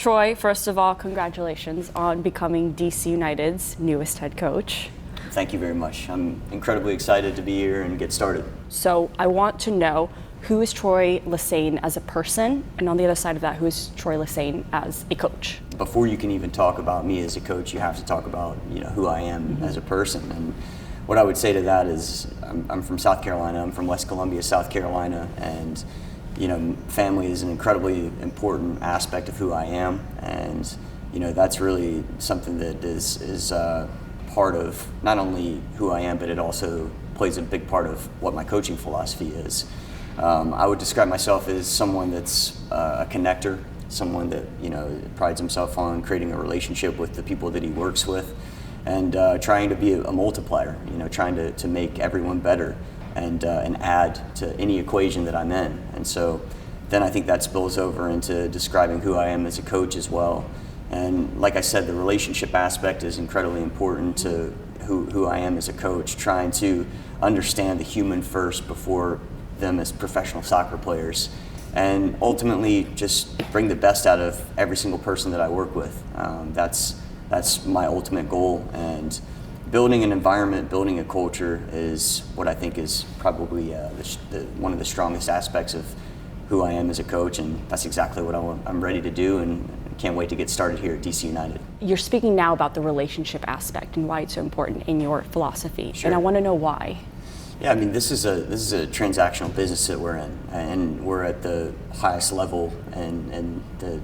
Troy, first of all, congratulations on becoming DC United's newest head coach. Thank you very much. I'm incredibly excited to be here and get started. So I want to know, who is Troy Lesesne as a person, and on the other side of that, who is Troy Lesesne as a coach? Before you can even talk about me as a coach, you have to talk about who I am as a person. And what I would say to that is, I'm from South Carolina. I'm from West Columbia, South Carolina, and family is an incredibly important aspect of who I am, and that's really something that is part of not only who I am, but it also plays a big part of what my coaching philosophy is. I would describe myself as someone that's a connector, someone that prides himself on creating a relationship with the people that he works with, and trying to be a multiplier, trying to make everyone better and add to any equation that I'm in. And so then I think that spills over into describing who I am as a coach as well. And like I said, the relationship aspect is incredibly important to who I am as a coach, trying to understand the human first before them as professional soccer players, and ultimately just bring the best out of every single person that I work with. That's my ultimate goal, and building an environment, building a culture is what I think is probably one of the strongest aspects of who I am as a coach, and that's exactly what I'm ready to do, and can't wait to get started here at DC United. You're speaking now about the relationship aspect and why it's so important in your philosophy, Sure. And I want to know why. Yeah, I mean, this is a transactional business that we're in, and we're at the highest level in the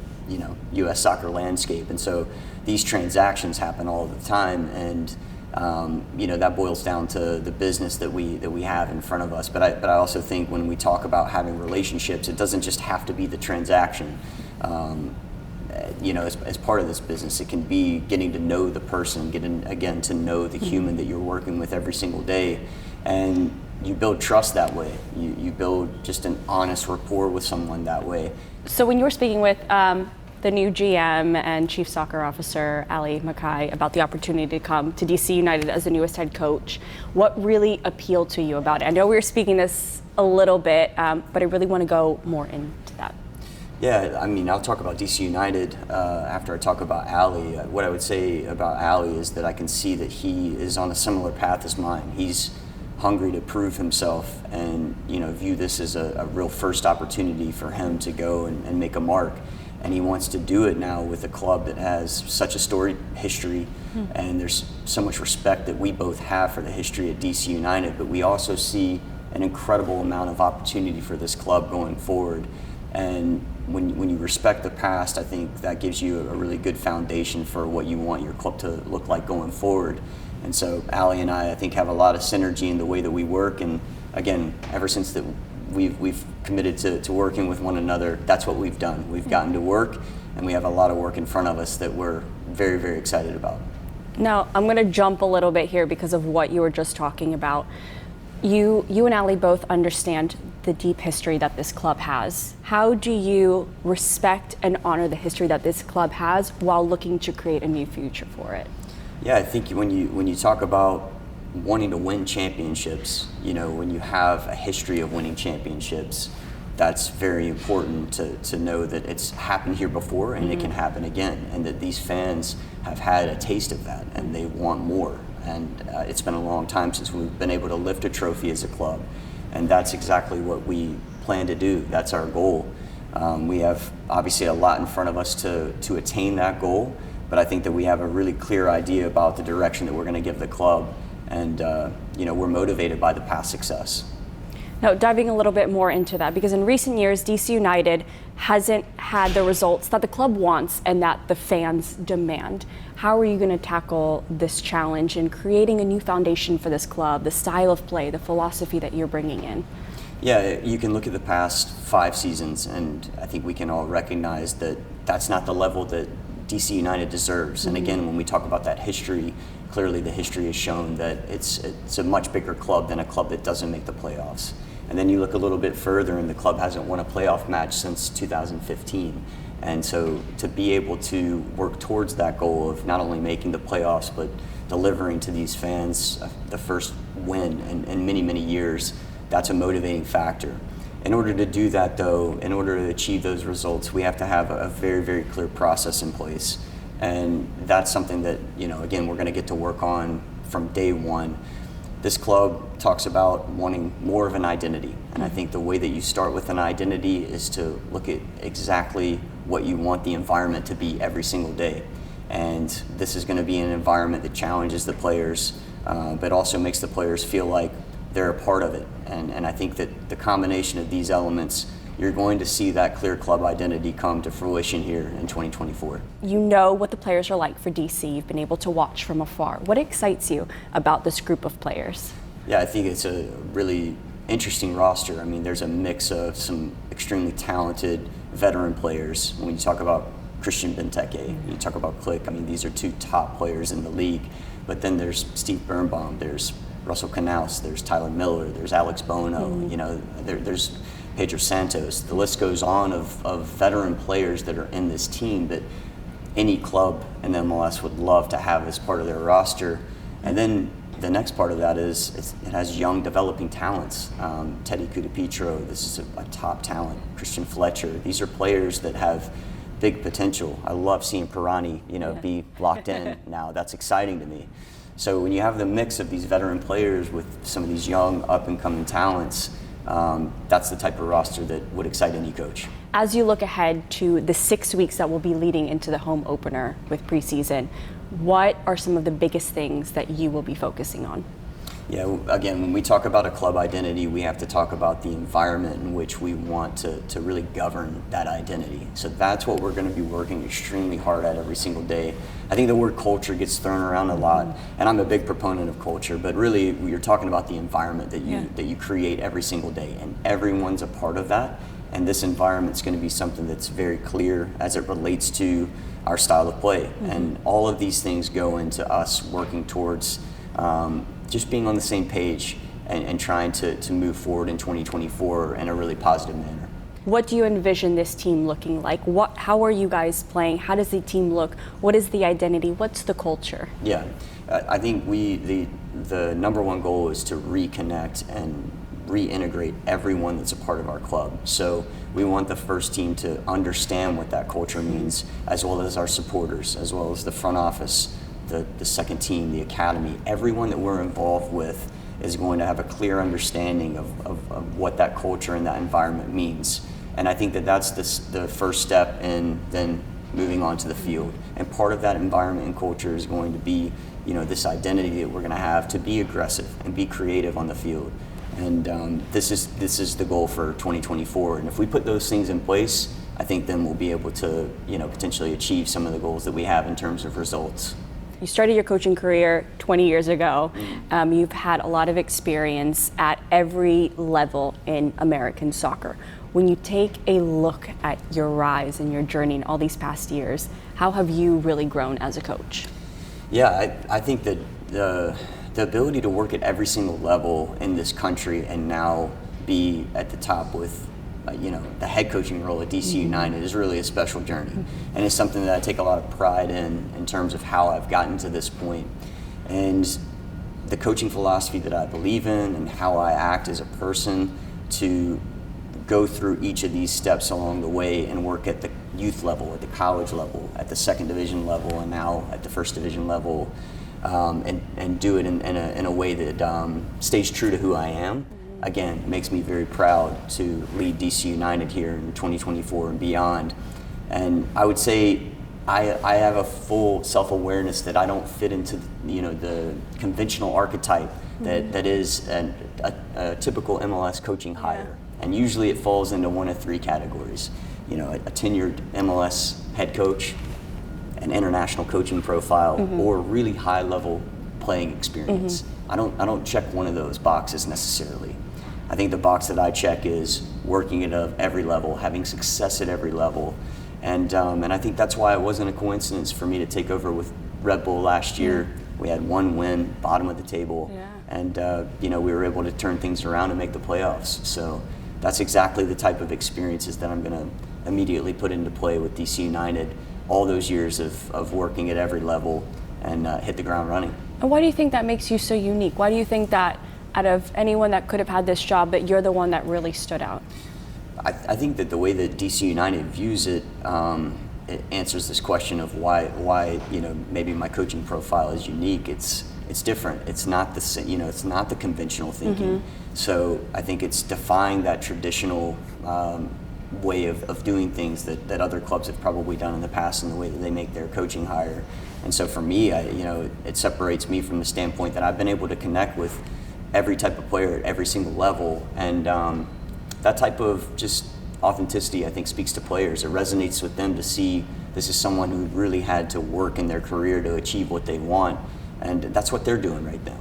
U.S. soccer landscape, and so these transactions happen all the time, and that boils down to the business that we have in front of us. But I also think when we talk about having relationships, it doesn't just have to be the transaction. As part of this business, it can be getting to know the person, getting again to know the human that you're working with every single day. And you build trust that way. You build just an honest rapport with someone that way. So when you were speaking with the new GM and Chief Soccer Officer, Ali Mackay, about the opportunity to come to DC United as the newest head coach, what really appealed to you about it? I know we were speaking this a little bit, but I really want to go more into that. Yeah, I mean, I'll talk about DC United after I talk about Ali. What I would say about Ali is that I can see that he is on a similar path as mine. He's hungry to prove himself and view this as a real first opportunity for him to go and make a mark. And he wants to do it now with a club that has such a storied history, and there's so much respect that we both have for the history at DC United, but we also see an incredible amount of opportunity for this club going forward. And when you respect the past, I think that gives you a really good foundation for what you want your club to look like going forward. And so Ali and I think, have a lot of synergy in the way that we work. And again, ever since that we've committed to working with one another, that's what we've done. We've gotten to work, and we have a lot of work in front of us that we're very, very excited about. Now, I'm going to jump a little bit here because of what you were just talking about. You and Ali both understand the deep history that this club has. How do you respect and honor the history that this club has while looking to create a new future for it? Yeah, I think when you talk about wanting to win championships, when you have a history of winning championships, that's very important to know that it's happened here before and it can happen again, and that these fans have had a taste of that and they want more. And it's been a long time since we've been able to lift a trophy as a club, and that's exactly what we plan to do. That's our goal. We have obviously a lot in front of us to attain that goal, but I think that we have a really clear idea about the direction that we're going to give the club, and we're motivated by the past success. Now, diving a little bit more into that, because in recent years, DC United hasn't had the results that the club wants and that the fans demand. How are you going to tackle this challenge in creating a new foundation for this club, the style of play, the philosophy that you're bringing in? Yeah, you can look at the past 5 seasons, and I think we can all recognize that that's not the level that DC United deserves. And again, when we talk about that history, clearly the history has shown that it's a much bigger club than a club that doesn't make the playoffs. And then you look a little bit further, and the club hasn't won a playoff match since 2015. And so to be able to work towards that goal of not only making the playoffs, but delivering to these fans the first win in many, many years, that's a motivating factor. In order to do that, though, in order to achieve those results, we have to have a very, very clear process in place. And that's something that, again, we're going to get to work on from day one. This club talks about wanting more of an identity. And I think the way that you start with an identity is to look at exactly what you want the environment to be every single day. And this is going to be an environment that challenges the players, but also makes the players feel like they're a part of it. And I think that the combination of these elements, you're going to see that clear club identity come to fruition here in 2024. You know what the players are like for DC. You've been able to watch from afar. What excites you about this group of players? Yeah, I think it's a really interesting roster. I mean, there's a mix of some extremely talented veteran players. When you talk about Christian Benteke, you talk about Click, I mean, these are two top players in the league. But then there's Steve Birnbaum, there's Russell Knaus, there's Tyler Miller, there's Alex Bono, there's Pedro Santos. The list goes on of veteran players that are in this team that any club in the MLS would love to have as part of their roster. And then the next part of that is it has young developing talents. Teddy Kudapetro, this is a top talent. Christian Fletcher, these are players that have big potential. I love seeing Pirani, be locked in now. That's exciting to me. So when you have the mix of these veteran players with some of these young up-and-coming talents, that's the type of roster that would excite any coach. As you look ahead to the 6 weeks that will be leading into the home opener with preseason, what are some of the biggest things that you will be focusing on? Yeah, again, when we talk about a club identity, we have to talk about the environment in which we want to really govern that identity. So that's what we're going to be working extremely hard at every single day. I think the word culture gets thrown around a lot, and I'm a big proponent of culture, but really you're talking about the environment that you create every single day, and everyone's a part of that. And this environment's going to be something that's very clear as it relates to our style of play. And all of these things go into us working towards just being on the same page and trying to move forward in 2024 in a really positive manner. What do you envision this team looking like? How are you guys playing? How does the team look? What is the identity? What's the culture? Yeah, I think the number one goal is to reconnect and reintegrate everyone that's a part of our club. So we want the first team to understand what that culture means, as well as our supporters, as well as the front office, the second team, the academy. Everyone that we're involved with is going to have a clear understanding of what that culture and that environment means. And I think that that's the first step in then moving on to the field. And part of that environment and culture is going to be, this identity that we're going to have to be aggressive and be creative on the field. And this is the goal for 2024. And if we put those things in place, I think then we'll be able to, potentially achieve some of the goals that we have in terms of results. You started your coaching career 20 years ago. You've had a lot of experience at every level in American soccer. When you take a look at your rise and your journey in all these past years, how have you really grown as a coach? Yeah, I think that the ability to work at every single level in this country and now be at the top with the head coaching role at DC United is really a special journey. And it's something that I take a lot of pride in terms of how I've gotten to this point. And the coaching philosophy that I believe in and how I act as a person to go through each of these steps along the way and work at the youth level, at the college level, at the second division level, and now at the first division level, and do it in a way that stays true to who I am. Again, makes me very proud to lead DC United here in 2024 and beyond. And I would say I have a full self-awareness that I don't fit into the conventional archetype that is a typical MLS coaching hire. And usually it falls into one of three categories. A tenured MLS head coach, an international coaching profile, or really high-level playing experience. I don't check one of those boxes necessarily. I think the box that I check is working at every level, having success at every level, and I think that's why it wasn't a coincidence for me to take over with Red Bull last year. We had one win, bottom of the table, and we were able to turn things around and make the playoffs. So that's exactly the type of experiences that I'm going to immediately put into play with DC United. All those years of working at every level and hit the ground running. And why do you think that makes you so unique? Why do you think that out of anyone that could have had this job, but you're the one that really stood out? I think that the way that DC United views it, it answers this question of why maybe my coaching profile is unique. It's different. It's not it's not the conventional thinking. So I think it's defying that traditional way of doing things that other clubs have probably done in the past, in the way that they make their coaching hire. And so for me, it separates me from the standpoint that I've been able to connect with every type of player at every single level, and that type of just authenticity, I think, speaks to players. It resonates with them to see this is someone who really had to work in their career to achieve what they want, and that's what they're doing right now.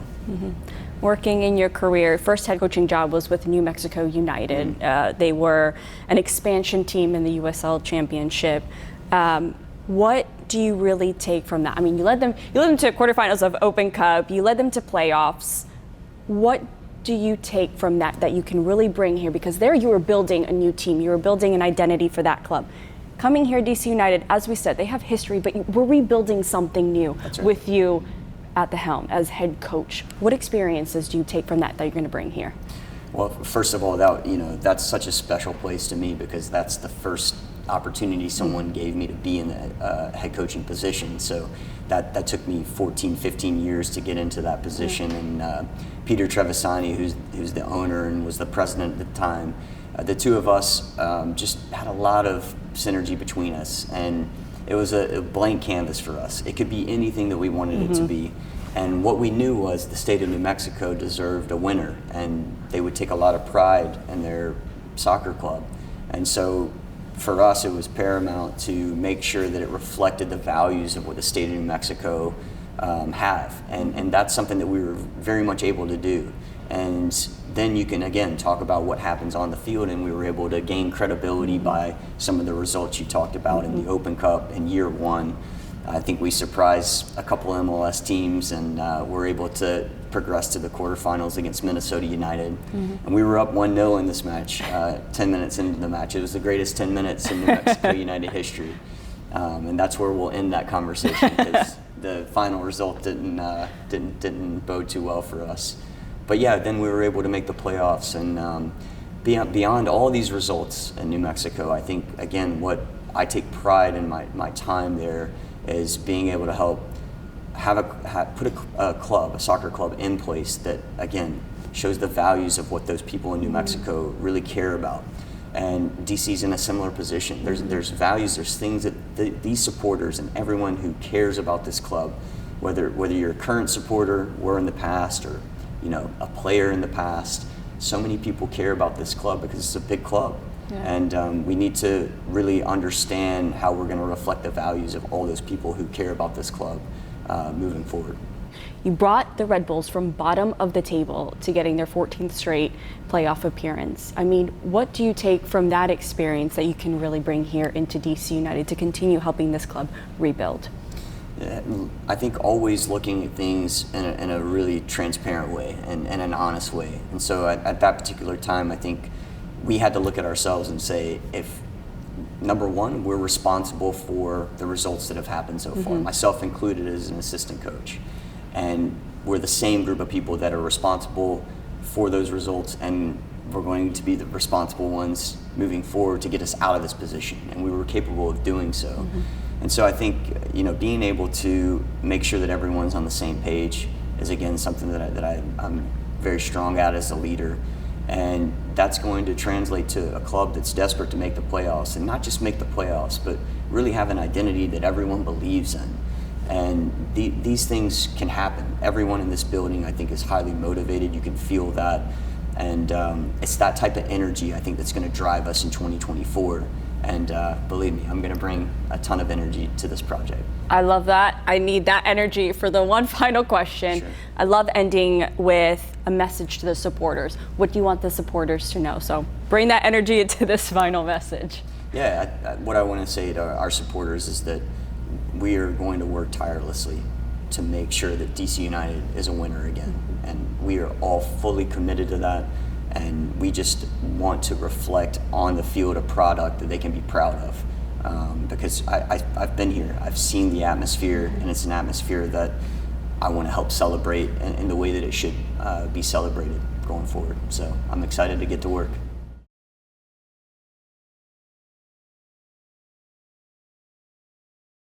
Working in your career, first head coaching job was with New Mexico United. They were an expansion team in the USL Championship. What do you really take from that? I mean, you led them to quarterfinals of Open Cup. You led them to playoffs. What do you take from that you can really bring here? Because there you were building a new team. You were building an identity for that club. Coming here, DC United, as we said, they have history, but we're rebuilding something new with you at the helm as head coach. What experiences do you take from that you're going to bring here? Well, first of all, that's such a special place to me, because that's the first opportunity someone gave me to be in the head coaching position. So that took me 14, 15 years to get into that position. And Peter Trevisani, who's the owner and was the president at the time, the two of us just had a lot of synergy between us, and it was a blank canvas for us. It could be anything that we wanted it to be. And what we knew was the state of New Mexico deserved a winner, and they would take a lot of pride in their soccer club. And so for us, it was paramount to make sure that it reflected the values of what the state of New Mexico have. And that's something that we were very much able to do. And then you can, again, talk about what happens on the field, and we were able to gain credibility by some of the results you talked about in the Open Cup in year one. I think we surprised a couple MLS teams, and were able to progress to the quarterfinals against Minnesota United. And we were up 1-0 in this match, 10 minutes into the match. It was the greatest 10 minutes in New Mexico United history. And that's where we'll end that conversation, because the final result didn't bode too well for us. But yeah, then we were able to make the playoffs, and beyond all these results in New Mexico, I think, again, what I take pride in my time there is being able to help put a soccer club in place that, again, shows the values of what those people in New Mexico really care about. And DC's in a similar position. There's values, there's things that these supporters and everyone who cares about this club, whether you're a current supporter, were in the past, or a player in the past, so many people care about this club because it's a big club. And we need to really understand how we're going to reflect the values of all those people who care about this club moving forward. You brought the Red Bulls from bottom of the table to getting their 14th straight playoff appearance. I mean, what do you take from that experience that you can really bring here into DC United to continue helping this club rebuild? I think always looking at things in a really transparent way and an honest way. And so at that particular time, I think we had to look at ourselves and say, if, number one, we're responsible for the results that have happened so far, myself included as an assistant coach. And we're the same group of people that are responsible for those results, and we're going to be the responsible ones moving forward to get us out of this position. And we were capable of doing so. And so I think, being able to make sure that everyone's on the same page is, again, something that I'm very strong at as a leader. And that's going to translate to a club that's desperate to make the playoffs, and not just make the playoffs, but really have an identity that everyone believes in. And these things can happen. Everyone in this building, I think, is highly motivated. You can feel that. And it's that type of energy, I think, that's going to drive us in 2024. And believe me, I'm going to bring a ton of energy to this project. I love that. I need that energy for the one final question. Sure. I love ending with a message to the supporters. What do you want the supporters to know? So bring that energy into this final message. Yeah, what I want to say to our supporters is that we are going to work tirelessly to make sure that DC United is a winner again. And we are all fully committed to that. And we just want to reflect on the field a product that they can be proud of. Because I've been here, I've seen the atmosphere, and it's an atmosphere that I want to help celebrate in the way that it should be celebrated going forward. So I'm excited to get to work.